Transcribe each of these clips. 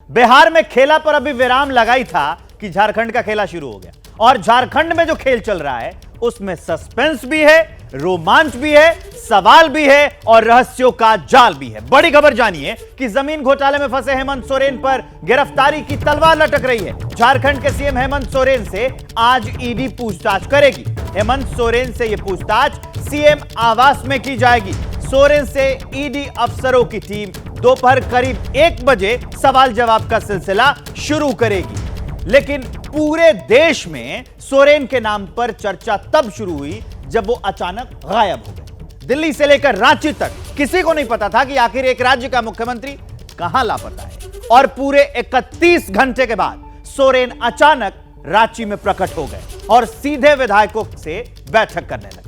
बिहार में खेला पर अभी विराम लगाई था कि झारखंड का खेला शुरू हो गया। और झारखंड में जो खेल चल रहा है उसमें सस्पेंस भी है, रोमांच भी है, सवाल भी है और रहस्यों का जाल भी है। बड़ी खबर जानिए कि जमीन घोटाले में फंसे हेमंत सोरेन पर गिरफ्तारी की तलवार लटक रही है। झारखंड के सीएम हेमंत सोरेन से आज ईडी पूछताछ करेगी। हेमंत सोरेन से यह पूछताछ सीएम आवास में की जाएगी। सोरेन से ईडी अफसरों की टीम दोपहर करीब 1 बजे सवाल जवाब का सिलसिला शुरू करेगी। लेकिन पूरे देश में सोरेन के नाम पर चर्चा तब शुरू हुई जब वो अचानक गायब हो गए। दिल्ली से लेकर रांची तक किसी को नहीं पता था कि आखिर एक राज्य का मुख्यमंत्री कहां लापता है। और पूरे 31 घंटे के बाद सोरेन अचानक रांची में प्रकट हो गए और सीधे विधायकों से बैठक करने लगे।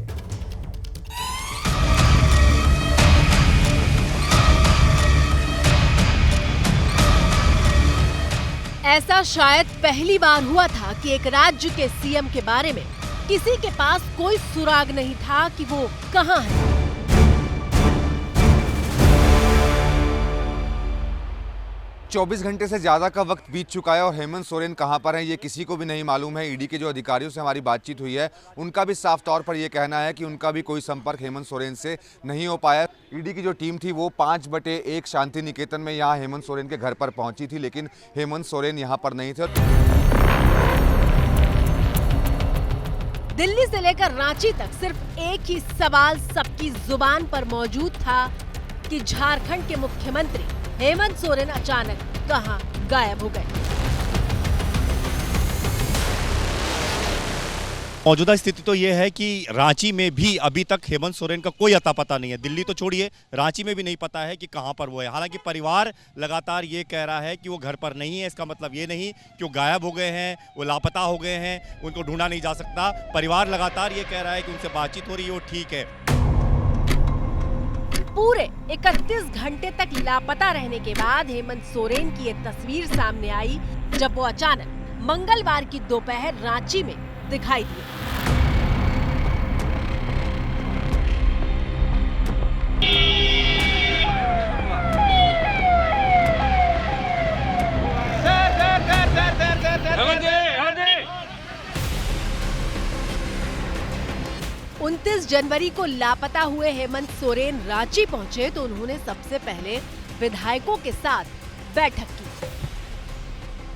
ऐसा शायद पहली बार हुआ था कि एक राज्य के सीएम के बारे में किसी के पास कोई सुराग नहीं था कि वो कहां है। चौबीस घंटे से ज्यादा का वक्त बीत चुका है और हेमंत सोरेन कहां पर हैं ये किसी को भी नहीं मालूम है। ईडी के जो अधिकारियों से हमारी बातचीत हुई है उनका भी साफ तौर पर यह कहना है कि उनका भी कोई संपर्क हेमंत सोरेन से नहीं हो पाया। ईडी की जो टीम थी वो 5/1 शांति निकेतन में यहां हेमंत सोरेन के घर पर पहुंची थी, लेकिन हेमंत सोरेन यहां पर नहीं थे। दिल्ली से लेकर रांची तक सिर्फ एक ही सवाल सबकी जुबान पर मौजूद था कि झारखंड के मुख्यमंत्री हेमंत सोरेन अचानक कहां गायब हो गए। मौजूदा स्थिति तो यह है कि रांची में भी अभी तक हेमंत सोरेन का कोई अता पता नहीं है। दिल्ली तो छोड़िए, रांची में भी नहीं पता है कि कहां पर वो है। हालांकि परिवार लगातार ये कह रहा है कि वो घर पर नहीं है। इसका मतलब ये नहीं कि वो गायब हो गए हैं, वो लापता हो गए हैं, उनको ढूंढा नहीं जा सकता। परिवार लगातार ये कह रहा है कि उनसे बातचीत हो रही है, वो ठीक है। पूरे 31 घंटे तक लापता रहने के बाद हेमंत सोरेन की ये तस्वीर सामने आई जब वो अचानक मंगलवार की दोपहर रांची में दिखाई दिए। उनतीस जनवरी को लापता हुए हेमंत सोरेन रांची पहुंचे तो उन्होंने सबसे पहले विधायकों के साथ बैठक की।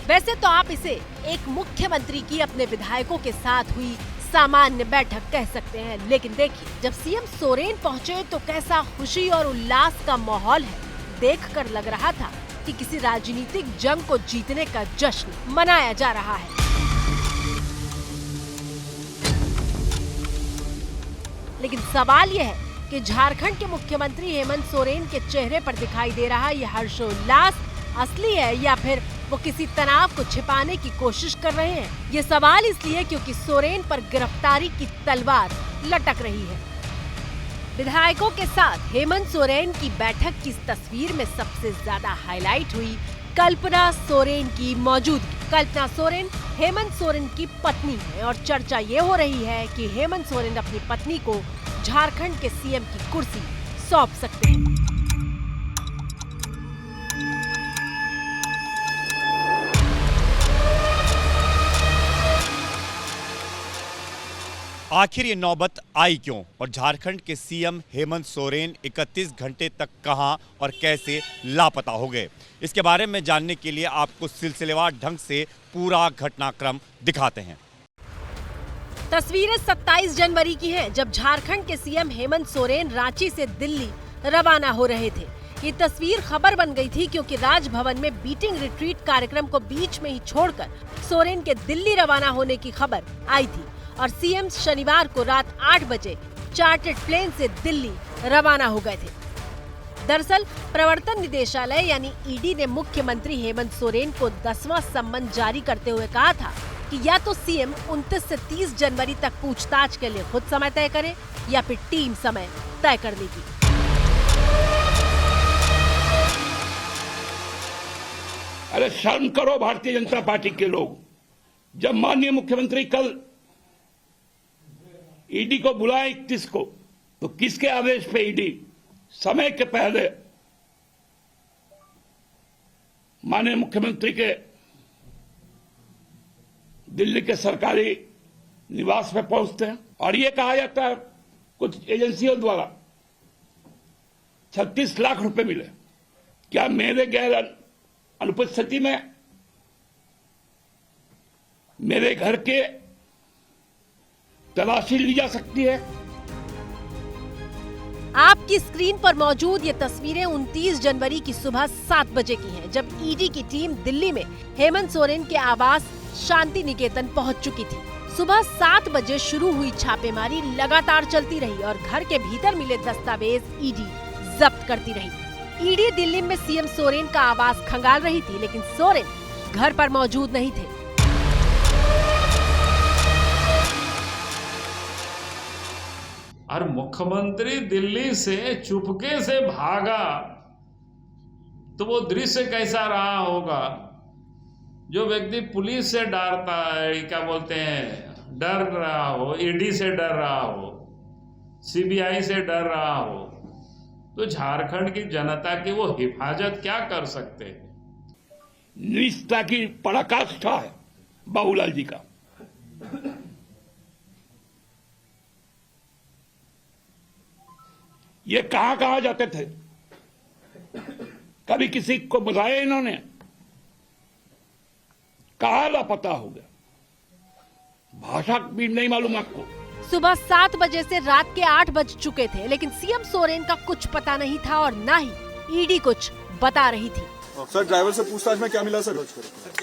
वैसे तो आप इसे एक मुख्यमंत्री की अपने विधायकों के साथ हुई सामान्य बैठक कह सकते हैं, लेकिन देखिए जब सीएम सोरेन पहुंचे तो कैसा खुशी और उल्लास का माहौल है। देखकर लग रहा था कि किसी राजनीतिक जंग को जीतने का जश्न मनाया जा रहा है। लेकिन सवाल यह है कि झारखंड के मुख्यमंत्री हेमंत सोरेन के चेहरे पर दिखाई दे रहा यह हर्षोल्लास असली है या फिर वो किसी तनाव को छिपाने की कोशिश कर रहे हैं। ये सवाल इसलिए क्योंकि सोरेन पर गिरफ्तारी की तलवार लटक रही है। विधायकों के साथ हेमंत सोरेन की बैठक की तस्वीर में सबसे ज्यादा हाईलाइट हुई कल्पना सोरेन की मौजूदगी। कल्पना सोरेन हेमंत सोरेन की पत्नी है और चर्चा ये हो रही है कि हेमंत सोरेन अपनी पत्नी को झारखंड के सीएम की कुर्सी सौंप सकते हैं। आखिर ये नौबत आई क्यों और झारखंड के सीएम हेमंत सोरेन 31 घंटे तक कहां और कैसे लापता हो गए, इसके बारे में जानने के लिए आपको सिलसिलेवार ढंग से पूरा घटनाक्रम दिखाते हैं। तस्वीरें 27 जनवरी की हैं, जब झारखंड के सीएम हेमंत सोरेन रांची से दिल्ली रवाना हो रहे थे। ये तस्वीर खबर बन गई थी क्योंकि राजभवन में बीटिंग रिट्रीट कार्यक्रम को बीच में ही छोड़कर सोरेन के दिल्ली रवाना होने की खबर आई थी और सीएम शनिवार को रात 8 बजे चार्टर्ड प्लेन से दिल्ली रवाना हो गए थे। दरअसल प्रवर्तन निदेशालय यानी ईडी ने मुख्यमंत्री हेमंत सोरेन को 10वां सम्मन जारी करते हुए कहा था कि या तो सीएम 29 से 30 जनवरी तक पूछताछ के लिए खुद समय तय करे या फिर टीम समय तय कर लेगी। अरे शर्म करो भारतीय जनता पार्टी के लोग, जब माननीय मुख्यमंत्री कल ईडी को बुलाए 31 को, तो किसके आदेश पे ईडी समय के पहले माननीय मुख्यमंत्री के दिल्ली के सरकारी निवास में पहुंचते हैं और ये कहा जाता है कुछ एजेंसियों द्वारा 36 लाख रुपए मिले। क्या मेरे गैर अनुपस्थिति में मेरे घर के तलाशी ली जा सकती है? आपकी स्क्रीन पर मौजूद ये तस्वीरें 29 जनवरी की सुबह 7 बजे की हैं, जब ईडी की टीम दिल्ली में हेमंत सोरेन के आवास शांति निकेतन पहुंच चुकी थी। सुबह 7 बजे शुरू हुई छापेमारी लगातार चलती रही और घर के भीतर मिले दस्तावेज ईडी जब्त करती रही। ईडी दिल्ली में सीएम सोरेन का आवास खंगाल रही थी, लेकिन सोरेन घर पर मौजूद नहीं थे। और मुख्यमंत्री दिल्ली से चुपके से भागा तो वो दृश्य कैसा रहा होगा? जो व्यक्ति पुलिस से डरता है, क्या बोलते हैं, डर रहा हो, ईडी से डर रहा हो, सीबीआई से डर रहा हो, तो झारखंड की जनता की वो हिफाजत क्या कर सकते हैं? निष्ठा की पराकाष्ठा है बाबूलाल जी का। ये कहां जाते थे? कभी किसी को बुलाया इन्होंने? कहां लापता हो गया? भाषा भी नहीं मालूम आपको? सुबह 7 बजे से रात के 8 बज चुके थे, लेकिन सीएम सोरेन का कुछ पता नहीं था और ना ही ईडी कुछ बता रही थी। सर ड्राइवर से पूछताछ में क्या मिला सर?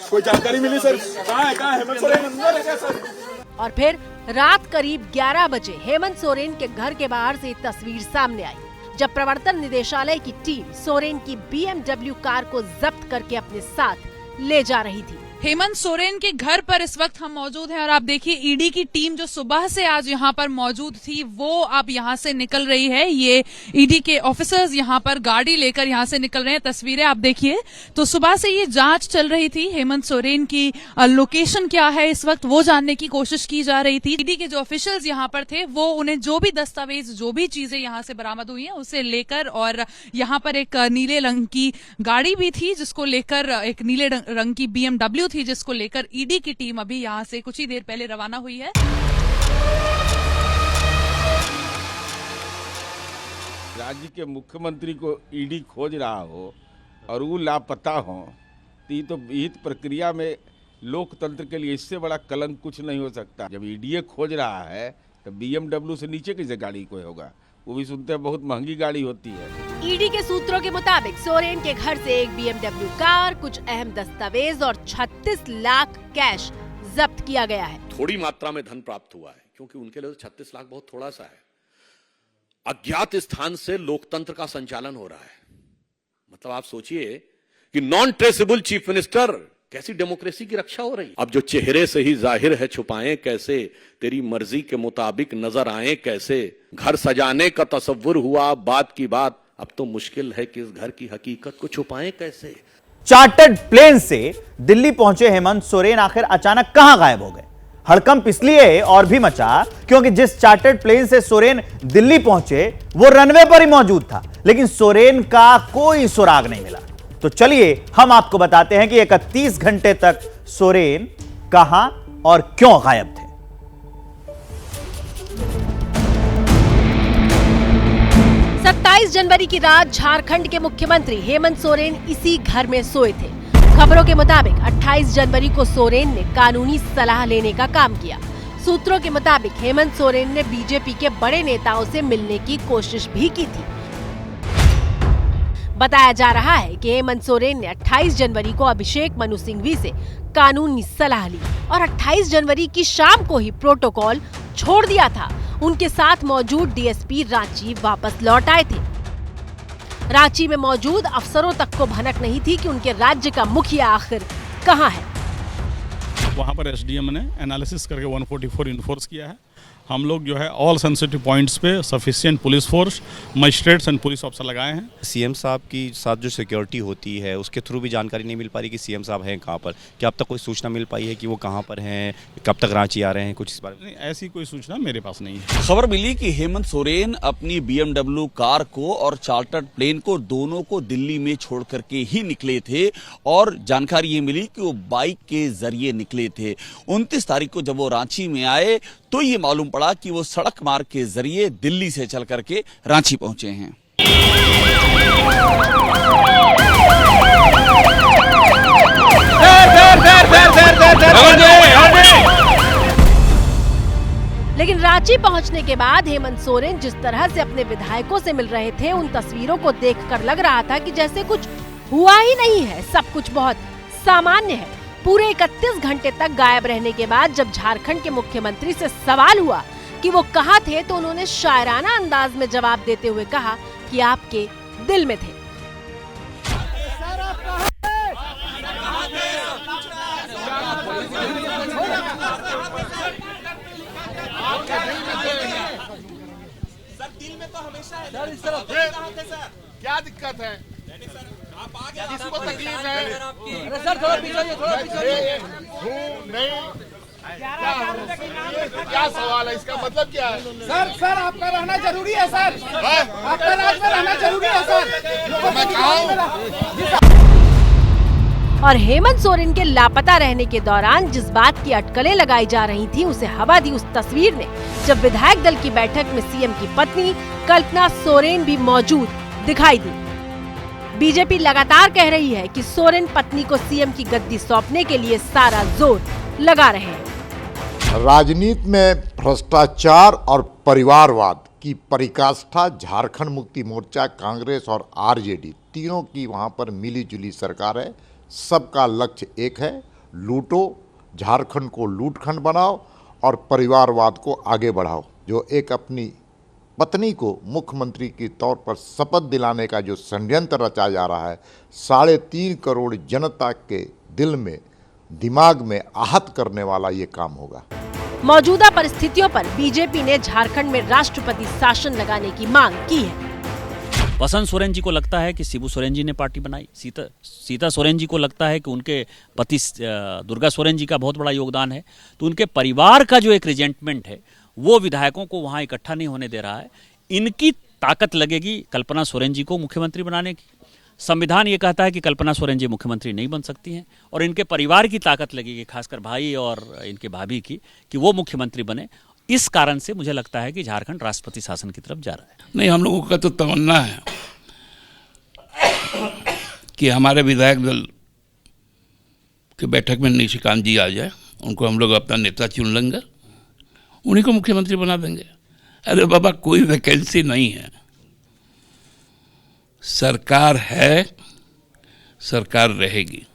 कोई जानकारी मिली सर? कहाँ है हेमंत सोरेन? अंदर है क्या सर? और फिर रात करीब 11 बजे हेमंत सोरेन के घर के बाहर से तस्वीर सामने आई, जब प्रवर्तन निदेशालय की टीम सोरेन की BMW कार को जब्त करके अपने साथ ले जा रही थी। हेमंत सोरेन के घर पर इस वक्त हम मौजूद हैं और आप देखिए ईडी की टीम जो सुबह से आज यहाँ पर मौजूद थी वो अब यहाँ से निकल रही है। ये ईडी के ऑफिसर्स यहाँ पर गाड़ी लेकर यहाँ से निकल रहे हैं। तस्वीरें आप देखिए। तो सुबह से ये जांच चल रही थी, हेमंत सोरेन की लोकेशन क्या है इस वक्त वो जानने की कोशिश की जा रही थी। ईडी के जो ऑफिशियल्स यहाँ पर थे वो उन्हें जो भी दस्तावेज, जो भी चीजें यहाँ से बरामद हुई है उसे लेकर, और यहाँ पर एक नीले रंग की गाड़ी भी थी जिसको लेकर, एक नीले रंग की BMW थी जिसको लेकर ईडी की टीम अभी यहां से कुछ ही देर पहले रवाना हुई है। राज्य के मुख्यमंत्री को ईडी खोज रहा हो और वो लापता हो तो विहित प्रक्रिया में लोकतंत्र के लिए इससे बड़ा कलंक कुछ नहीं हो सकता। जब ईडी खोज रहा है तो BMW से नीचे कैसे गाड़ी कोई होगा? वो भी सुनते हैं बहुत महंगी गाड़ी होती है। ईडी के सूत्रों के मुताबिक सोरेन के घर से एक BMW कार, कुछ अहम दस्तावेज और 36 लाख कैश जब्त किया गया है। थोड़ी मात्रा में धन प्राप्त हुआ है क्योंकि उनके लिए 36 लाख बहुत थोड़ा सा है। अज्ञात स्थान से लोकतंत्र का संचालन हो रहा है। मतलब आप सोचिए कि नॉन ट्रेसेबल चीफ मिनिस्टर, कैसी डेमोक्रेसी की रक्षा हो रही है। अब जो चेहरे से ही जाहिर है छुपाएं कैसे, तेरी मर्जी के मुताबिक नजर आए कैसे, घर सजाने का तसव्वुर हुआ बात की बात, अब तो मुश्किल है कि इस घर की हकीकत को छुपाएं कैसे। चार्टर्ड प्लेन से दिल्ली पहुंचे हेमंत सोरेन आखिर अचानक कहां गायब हो गए? हड़कंप इसलिए और भी मचा क्योंकि जिस चार्टर्ड प्लेन से सोरेन दिल्ली पहुंचे वो रनवे पर ही मौजूद था, लेकिन सोरेन का कोई सुराग नहीं मिला। तो चलिए हम आपको बताते हैं कि 31 घंटे तक सोरेन कहां और क्यों गायब थे। जनवरी की रात झारखंड के मुख्यमंत्री हेमंत सोरेन इसी घर में सोए थे। खबरों के मुताबिक 28 जनवरी को सोरेन ने कानूनी सलाह लेने का काम किया। सूत्रों के मुताबिक हेमंत सोरेन ने बीजेपी के बड़े नेताओं से मिलने की कोशिश भी की थी। बताया जा रहा है कि हेमंत सोरेन ने 28 जनवरी को अभिषेक मनु सिंघवी से कानूनी सलाह ली और 28 जनवरी की शाम को ही प्रोटोकॉल छोड़ दिया था। उनके साथ मौजूद डीएसपी रांची वापस लौट आए थे। रांची में मौजूद अफसरों तक को भनक नहीं थी कि उनके राज्य का मुखिया आखिर कहां है। वहां पर एसडीएम ने एनालिसिस करके 144 इन्फोर्स किया है। हम लोग जो है ऑल सेंसिटिव पॉइंट्स पे sufficient police force, magistrates and police officer लगाए हैं। सीएम साहब की साथ जो सिक्योरिटी होती है उसके थ्रू भी जानकारी नहीं मिल पा रही कि सीएम साहब हैं कहाँ पर, क्या अब तक कोई सूचना मिल पाई है कि वो कहाँ पर हैं, कब तक रांची आ रहे हैं, कुछ इस बारे में? नहीं, ऐसी कोई सूचना मेरे पास नहीं है। खबर मिली कि हेमंत सोरेन अपनी BMW कार को और चार्टर्ड प्लेन को दोनों को दिल्ली में छोड़ करके ही निकले थे और जानकारी ये मिली कि वो बाइक के जरिए निकले थे। 29 तारीख को जब वो रांची में आए तो ये मालूम पड़ा कि वो सड़क मार्ग के जरिए दिल्ली से चल करके रांची पहुंचे हैं। लेकिन रांची पहुंचने के बाद हेमंत सोरेन जिस तरह से अपने विधायकों से मिल रहे थे, उन तस्वीरों को देखकर लग रहा था कि जैसे कुछ हुआ ही नहीं है, सब कुछ बहुत सामान्य है। पूरे 31 घंटे तक गायब रहने के बाद जब झारखंड के मुख्यमंत्री से सवाल हुआ कि वो कहाँ थे, तो उन्होंने शायराना अंदाज में जवाब देते हुए कहा कि आपके दिल में थे। क्या दिक्कत है? किसको तकलीफ है? क्या सवाल है? इसका मतलब क्या है? सर आपका रहना जरूरी है सर, आपका राज में रहना जरूरी है सर। मैं कहा हूं। और हेमंत सोरेन के लापता रहने के दौरान जिस बात की अटकलें लगाई जा रही थी, उसे हवा दी उस तस्वीर ने जब विधायक दल की बैठक में सीएम की पत्नी कल्पना सोरेन भी मौजूद दिखाई दी। बीजेपी लगातार कह रही है कि सोरेन पत्नी को सीएम की गद्दी सौंपने के लिए सारा जोर लगा रहे हैं। राजनीति में भ्रष्टाचार और परिवारवाद की पराकाष्ठा झारखंड मुक्ति मोर्चा, कांग्रेस और आरजेडी तीनों की वहां पर मिलीजुली सरकार है। सबका लक्ष्य एक है, लूटो, झारखंड को लूटखंड बनाओ और परिवारवाद को आगे बढ़ाओ। जो एक अपनी पत्नी को मुख्यमंत्री के तौर पर शपथ दिलाने का जो षड्यंत्र रचा जा रहा है, 3.5 करोड़ जनता के दिल में, दिमाग में आहत करने वाला ये काम होगा। मौजूदा परिस्थितियों पर बीजेपी ने झारखंड में राष्ट्रपति शासन लगाने की मांग की है। वसंत सोरेन जी को लगता है कि शिबू सोरेन जी ने पार्टी बनाई, सीता सोरेन जी को लगता है कि उनके पति दुर्गा सोरेन जी का बहुत बड़ा योगदान है, तो उनके परिवार का जो एक रिजेंटमेंट है वो विधायकों को वहां इकट्ठा नहीं होने दे रहा है। इनकी ताकत लगेगी कल्पना सोरेन जी को मुख्यमंत्री बनाने की। संविधान ये कहता है कि कल्पना सोरेन जी मुख्यमंत्री नहीं बन सकती हैं, और इनके परिवार की ताकत लगेगी, खासकर भाई और इनके भाभी की, कि वो मुख्यमंत्री बने। इस कारण से मुझे लगता है कि झारखंड राष्ट्रपति शासन की तरफ जा रहा है। नहीं, हम लोगों का तो तमन्ना है कि हमारे विधायक दल की बैठक में निशिकांत जी आ जाए, उनको हम लोग अपना नेता चुन लेंगे, उन्हीं को मुख्यमंत्री बना देंगे। अरे बाबा, कोई वैकेंसी नहीं है, सरकार है, सरकार रहेगी।